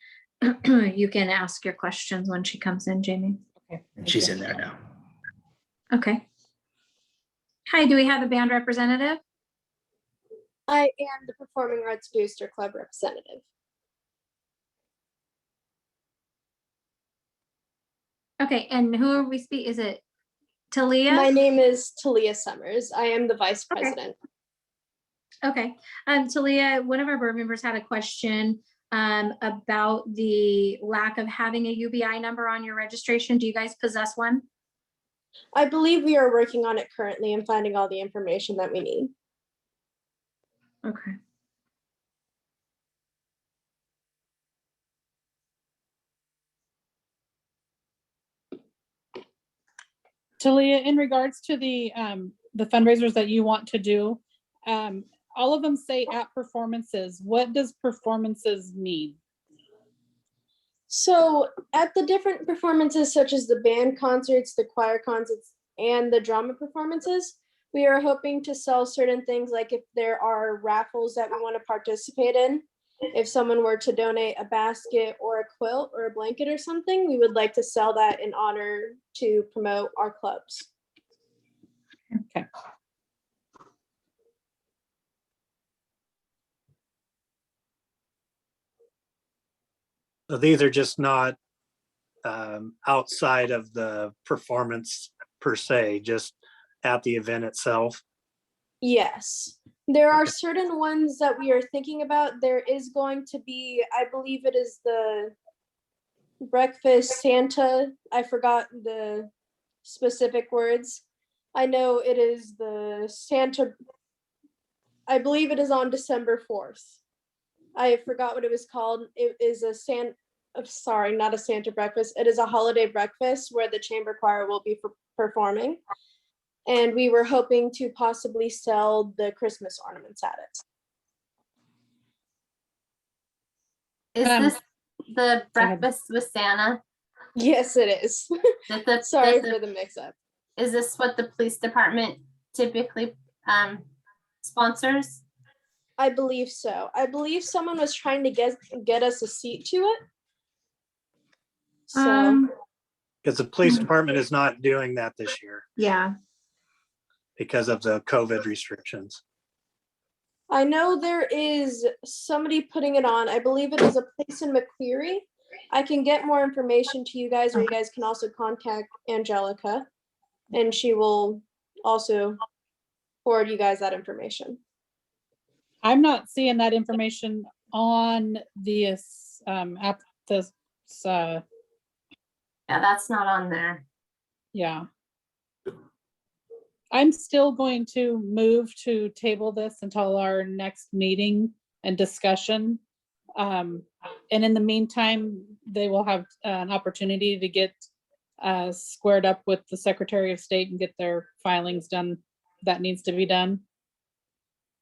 you can ask your questions when she comes in, Jamie. Okay. she's in there now. Okay. Hi, do we have a band representative? I am the Performing Arts Booster Club representative. Okay, and who are we is it Talia? My name is Talia Summers. I am the vice Okay. president. Okay, Talia, one of our board members had a question about the lack of having a UBI number on your registration. Do you guys possess one? I believe we are working on it currently and finding all the information that we need. Okay. Talia, in regards to the fundraisers that you want to do, all of them say at performances. What does performances mean? So at the different performances, such as the band concerts, the choir concerts, and the drama performances, we are hoping to sell certain things, like if there are raffles that we want to participate in. If someone were to donate a basket or a quilt or a blanket or something, we would like to sell that in honor to promote our clubs. Okay. So these are just not outside of the performance per se, just at the event itself. Yes, there are certain ones that we are thinking about. There is going to be, I believe it is the breakfast Santa. I forgot the specific words. I know it is the Santa. I believe it is on December 4th. I forgot what it was called. It is a sorry, not a Santa breakfast. It is a holiday breakfast where the chamber choir will be performing. And we were hoping to possibly sell the Christmas ornaments at it. Is this the go ahead. breakfast with Santa? Yes, it is. Sorry for the mix-up. Is this what the police department typically sponsors? I believe so. I believe someone was trying to get us a seat to it. So Because the police department is not doing that this year Yeah. because of the COVID restrictions. I know there is somebody putting it on. I believe it is a place in McQuarrie. I can get more information to you guys, or you guys can also contact Angelica, and she will also forward you guys that information. I'm not seeing that information on this app, this, Yeah, that's not on there. yeah. I'm still going to move to table this until our next meeting and discussion. And in the meantime, they will have an opportunity to get squared up with the Secretary of State and get their filings done that needs to be done.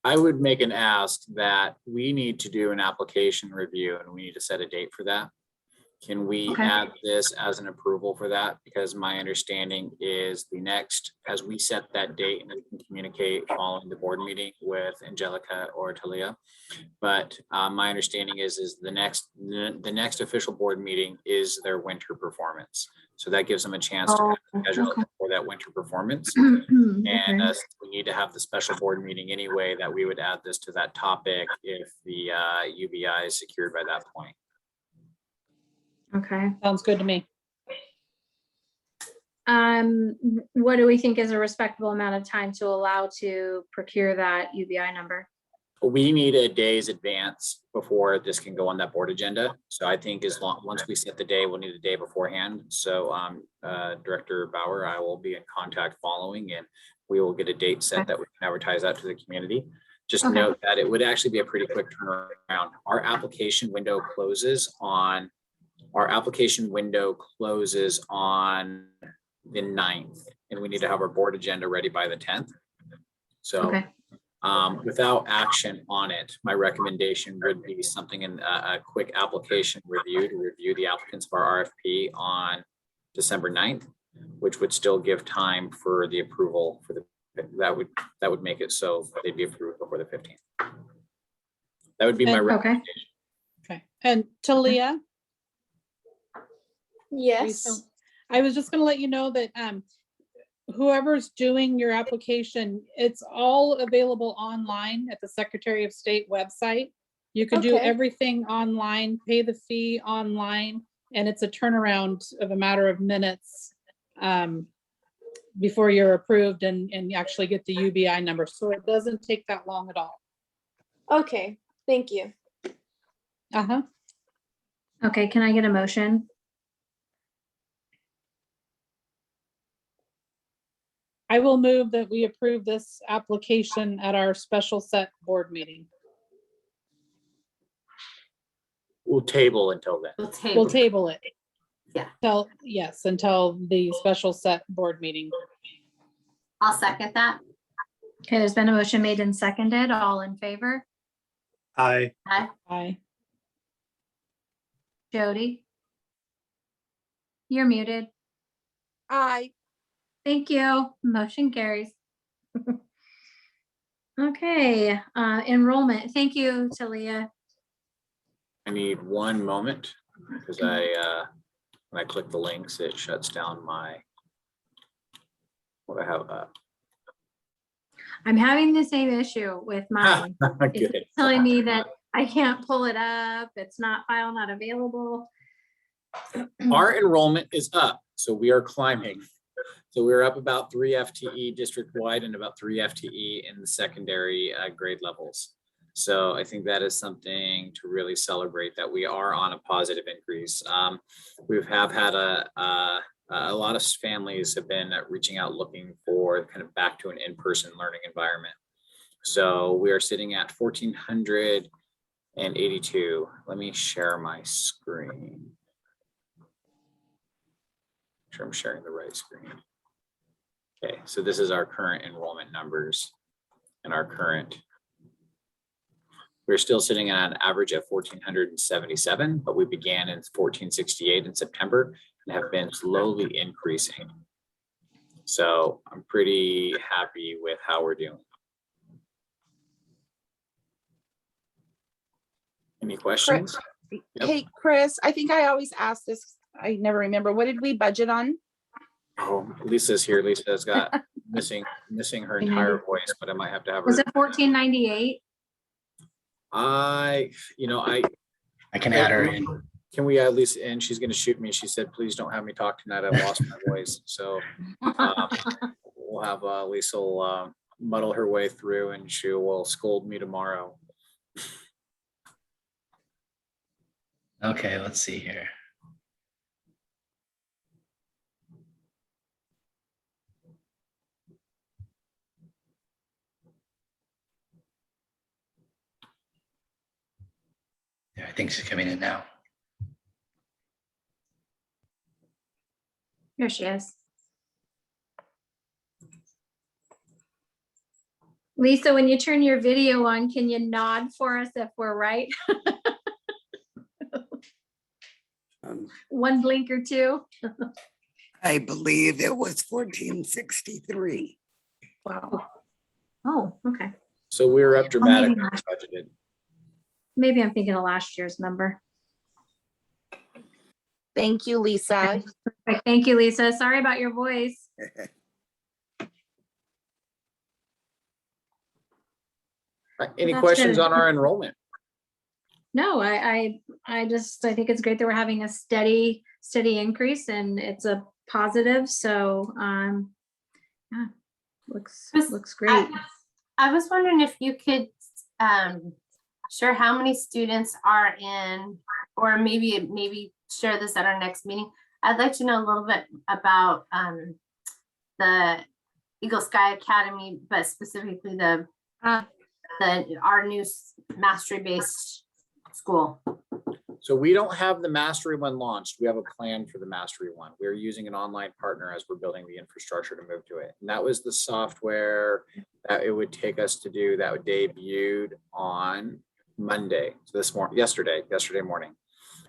I would make an ask that we need to do an application review and we need to set a date for that. Can we Okay. add this as an approval for that? Because my understanding is the next, as we set that date and then we can communicate following the board meeting with Angelica or Talia. But my understanding is the next official board meeting is their winter performance. So that gives them a chance to schedule okay. for that winter performance. Okay. And we need to have the special board meeting anyway, that we would add this to that topic if the UBI is secured by that point. Okay. Sounds good to me. What do we think is a respectable amount of time to allow to procure that UBI number? We need a day's advance before this can go on that board agenda. So I think once we set the day, we'll need a day beforehand. So Director Bauer, I will be in contact following, and we will get a date set that we can advertise out to the community. Just Okay. note that it would actually be a pretty quick turnaround. Our application window closes on the 9th, and we need to have our board agenda ready by the 10th. So Okay. without action on it, my recommendation would be something in a quick application review to review the applicants for our RFP on December 9th, which would still give time for the approval for that would make it so they'd be approved before the 15th. That would be my And- recommendation. Okay. And Talia, Yes. I was just gonna let you know that whoever's doing your application, it's all available online at the Secretary of State website. You can do Okay. everything online, pay the fee online, and it's a turnaround of a matter of minutes before you're approved and actually get the UBI number. So it doesn't take that long at all. Okay, thank you. Uh-huh. Okay, can I get a motion? I will move that we approve this application at our special set board meeting. We'll table until then. We'll table it. Yeah. Until the special set board meeting. I'll second that. Okay, there's been a motion made and seconded. All in favor? Aye. Aye. Jody? You're muted. Aye. Thank you. Motion carries. Okay, enrollment. Thank you, Talia. I need one moment because when I click the links, it shuts down what I have up. I'm having the same issue with mine. It's Good. telling me that I can't pull it up. It's not file not available. Our enrollment is up, so we are climbing. So we're up about 3 FTE district-wide and about 3 FTE in the secondary grade levels. So I think that is something to really celebrate, that we are on a positive increase. We have had a lot of families have been reaching out looking for kind of back to an in-person learning environment. So we are sitting at 1,482. Let me share my screen. Make sure I'm sharing the right screen. Okay, so this is our current enrollment numbers and our current. We're still sitting at an average of 1,477, but we began in 1,468 in September and have been slowly increasing. So I'm pretty happy with how we're doing. Any questions? Yep. Hey, Chris, I think I always ask this I never remember. What did we budget on? Oh, Lisa's here. Lisa's got missing her entire voice, but I might have to have her. Was it 1498? I can add her in. Can we add Lisa in? She's going to shoot me. She said, please don't have me talk tonight. I've lost my voice. So we'll have Lisa will muddle her way through and she will scold me tomorrow. Okay, let's see here. Yeah, I think she's coming in now. Here she is. Lisa, when you turn your video on, can you nod for us if we're right? One blink or two. I believe it was 1463. Wow. Oh, okay. So we were up dramatically maybe budgeted. Maybe I'm thinking of last year's number. Thank you, Lisa. Perfect. Thank you, Lisa. Sorry about your voice. Any That's questions good. on our enrollment? No, I think it's great that we're having a steady increase and it's a positive. So, yeah, looks great. I was wondering if you could share how many students are in, or maybe share this at our next meeting. I'd like to know a little bit about the Eagle Sky Academy, but specifically our new mastery-based school. So we don't have the Mastery one launched. We have a plan for the Mastery one. We're using an online partner as we're building the infrastructure to move to it. And that was the software that it would take us to do that debuted on Monday. So yesterday morning.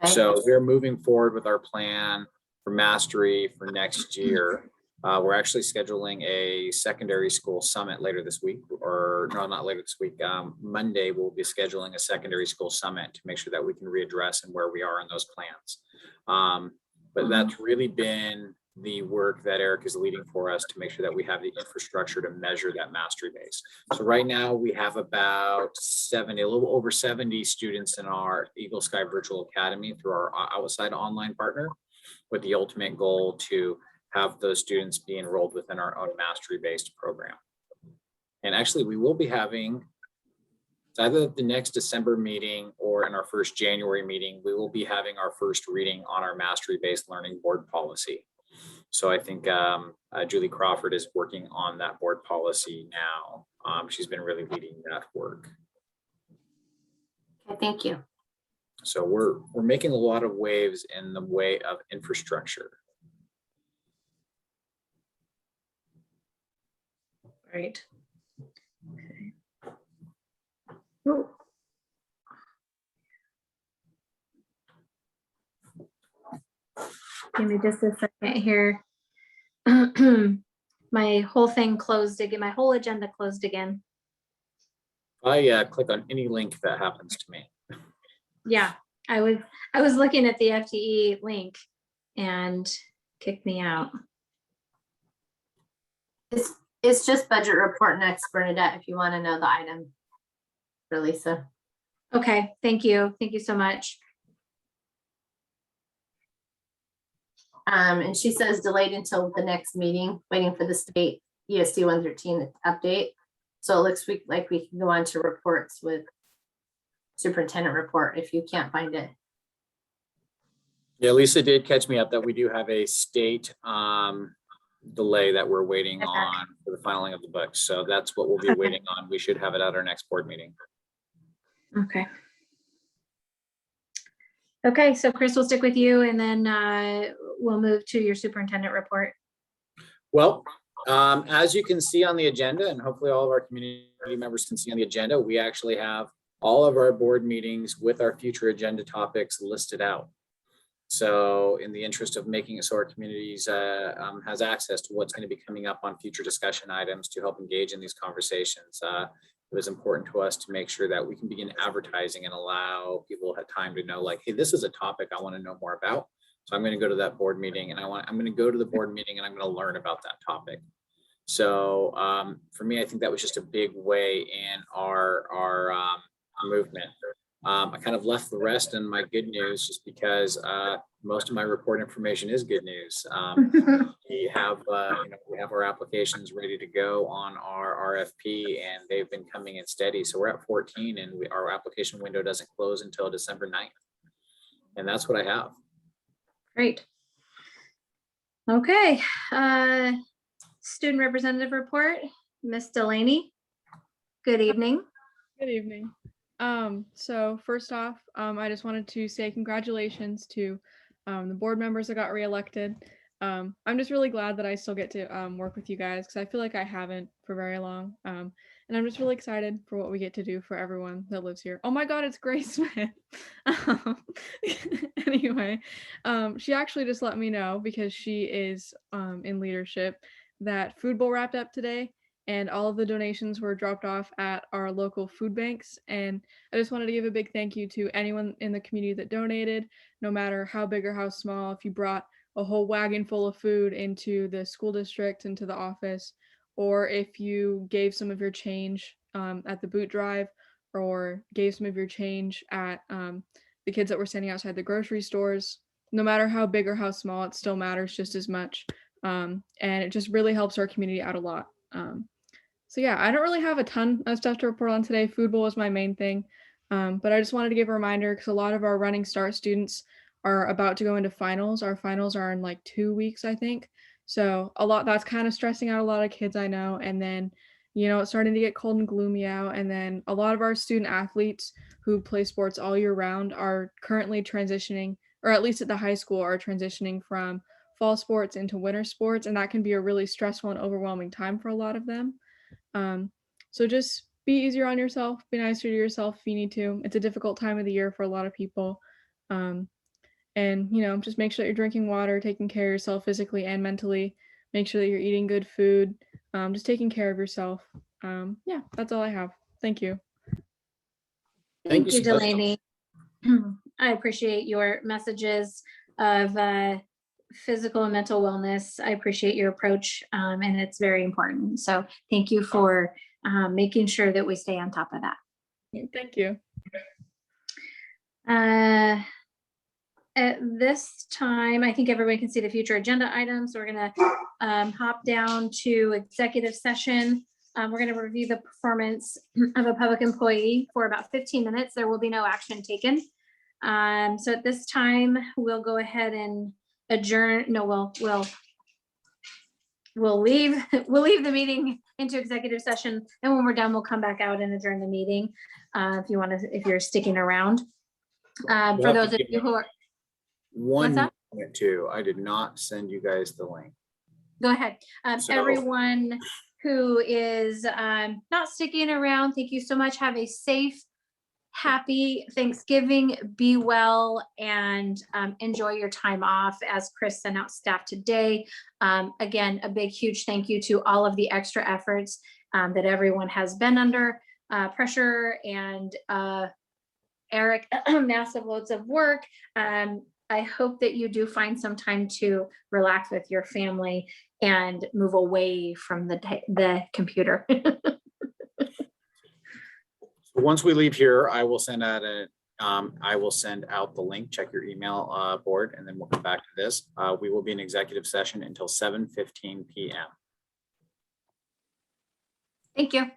Okay. So we're moving forward with our plan for Mastery for next year. We're actually scheduling a secondary school summit later this week, or no, not later this week. Monday, we'll be scheduling a secondary school summit to make sure that we can readdress and where we are in those plans. But that's really been the work that Eric is leading for us to make sure that we have the infrastructure to measure that mastery base. So right now we have about a little over 70 students in our Eagle Sky Virtual Academy through our outside online partner, with the ultimate goal to have those students be enrolled within our own mastery-based program. And actually, we will be having, either the next December meeting or in our first January meeting, we will be having our first reading on our mastery-based learning board policy. So I think Julie Crawford is working on that board policy now. She's been really leading that work. Okay, thank you. So we're making a lot of waves in the way of infrastructure. Right. Okay. Oh. Give me just a second here. My whole thing closed again. My whole agenda closed again. I click on any link that happens to me. Yeah, I was looking at the FTE link and kicked me out. It's just budget report next, Bernadette, if you want to know the item for Lisa. Okay, thank you. Thank you so much. And she says delayed until the next meeting, waiting for the state ESD 113 update. So it looks like we can go on to reports with Superintendent Report if you can't find it. Yeah, Lisa did catch me up that we do have a state delay that we're waiting on for the filing of the books. So that's what we'll be waiting on. We should have it at our next board meeting. Okay. Okay, so Chris will stick with you and then we'll move to your superintendent report. Well, as you can see on the agenda, and hopefully all of our community members can see on the agenda, we actually have all of our board meetings with our future agenda topics listed out. So in the interest of making it so our communities has access to what's going to be coming up on future discussion items to help engage in these conversations, it was important to us to make sure that we can begin advertising and allow people time to know, like, hey, this is a topic I want to know more about. So I'm going to go to that board meeting and I'm going to go to the board meeting and I'm going to learn about that topic. So for me, I think that was just a big way in our movement. I kind of left the rest in my good news just because most of my report information is good news. We have we have our applications ready to go on our RFP and they've been coming in steady. So we're at 14 and our application window doesn't close until December 9th. And that's what I have. Great. Okay, student representative report, Miss Delaney. Good evening. Good evening. So first off, I just wanted to say congratulations to the board members that got reelected. I'm just really glad that I still get to work with you guys because I feel like I haven't for very long. And I'm just really excited for what we get to do for everyone that lives here. Oh my God, it's Grace Smith. Anyway, she actually just let me know because she is in leadership that Food Bowl wrapped up today and all of the donations were dropped off at our local food banks. And I just wanted to give a big thank you to anyone in the community that donated, no matter how big or how small. If you brought a whole wagon full of food into the school district, into the office, or if you gave some of your change at the boot drive, or gave some of your change at the kids that were standing outside the grocery stores, no matter how big or how small, it still matters just as much. And it just really helps our community out a lot. So yeah, I don't really have a ton of stuff to report on today. Food Bowl is my main thing. But I just wanted to give a reminder because a lot of our Running Start students are about to go into finals. Our finals are in like 2 weeks, I think. So that's kind of stressing out a lot of kids I know. And then, it's starting to get cold and gloomy out. And then a lot of our student athletes who play sports all year round are currently transitioning, or at least at the high school, are transitioning from fall sports into winter sports. And that can be a really stressful and overwhelming time for a lot of them. So just be easier on yourself, be nicer to yourself if you need to. It's a difficult time of the year for a lot of people. And just make sure that you're drinking water, taking care of yourself physically and mentally. Make sure that you're eating good food, just taking care of yourself. Yeah, that's all I have. Thank you. Thank you, Delaney. I appreciate your messages of physical and mental wellness. I appreciate your approach, and it's very important. So thank you for making sure that we stay on top of that. Thank you. At this time, I think everybody can see the future agenda items. So we're going to hop down to executive session. We're going to review the performance of a public employee for about 15 minutes. There will be no action taken. So at this time, we'll go ahead and adjourn. No, we'll leave the meeting into executive session, and when we're done, we'll come back out and adjourn the meeting. If you're sticking around. For those of you who are. One What's that? minute too. I did not send you guys the link. Go ahead. Everyone who is not sticking around, thank you so much. Have a safe, happy Thanksgiving. Be well and enjoy your time off as Chris sent out staff today. Again, a big, huge thank you to all of the extra efforts that everyone has been under pressure, and Eric, massive loads of work. I hope that you do find some time to relax with your family and move away from the computer. Once we leave here, I will send out the link. Check your email board, and then we'll come back to this. We will be in executive session until 7:15 p.m. Thank you.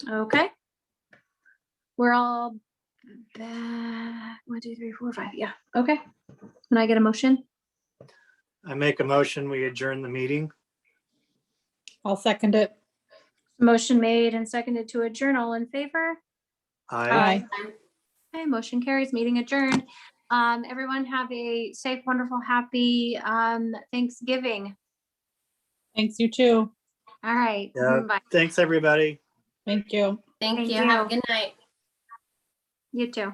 Okay. We're all back. 1, 2, 3, 4, 5. Yeah. Okay. Can I get a motion? I make a motion, we adjourn the meeting. I'll second it. Motion made and seconded to adjourn. All in favor? Aye. Okay, motion carries, meeting adjourned. Everyone have a safe, wonderful, happy Thanksgiving. Thanks, you too. All right. Yeah. Bye. Thanks, everybody. Thank you. Thank Thank you. Have a you. good night. You too.